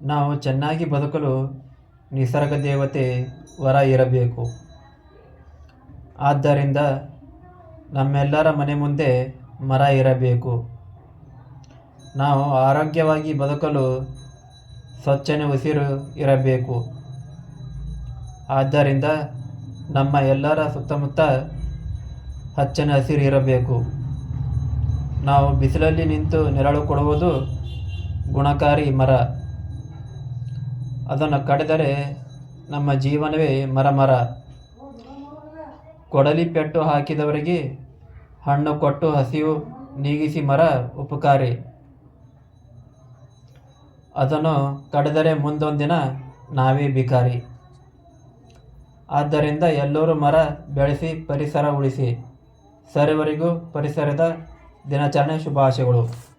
ನಾವು ಚೆನ್ನಾಗಿ ಬದುಕಲು ನಿಸರ್ಗ ದೇವತೆ ವರ ಇರಬೇಕು. ಆದ್ದರಿಂದ ನಮ್ಮೆಲ್ಲರ ಮನೆ ಮುಂದೆ ಮರ ಇರಬೇಕು. ನಾವು ಆರೋಗ್ಯವಾಗಿ ಬದುಕಲು ಸ್ವಚ್ಛನೆ ಉಸಿರು ಇರಬೇಕು. ಆದ್ದರಿಂದ ನಮ್ಮ ಎಲ್ಲರ ಸುತ್ತಮುತ್ತ ಹಚ್ಚನೆ ಹಸಿರು ಇರಬೇಕು. ನಾವು ಬಿಸಿಲಲ್ಲಿ ನಿಂತು ನೆರಳು ಕೊಡುವುದು ಗುಣಕಾರಿ ಮರ. ಅದನ್ನು ಕಡಿದರೆ ನಮ್ಮ ಜೀವನವೇ ಮರ. ಕೊಡಲಿ ಪೆಟ್ಟು ಹಾಕಿದವರಿಗೆ ಹಣ್ಣು ಕೊಟ್ಟು ಹಸಿವು ನೀಗಿಸಿ ಮರ ಉಪಕಾರಿ. ಅದನ್ನು ಕಡಿದರೆ ಮುಂದೊಂದಿನ ನಾವೇ ಭಿಕಾರಿ. ಆದ್ದರಿಂದ ಎಲ್ಲರೂ ಮರ ಬೆಳೆಸಿ ಪರಿಸರ ಉಳಿಸಿ. ಸರ್ವರಿಗೂ ಪರಿಸರದ ದಿನಾಚರಣೆ ಶುಭಾಶಯಗಳು.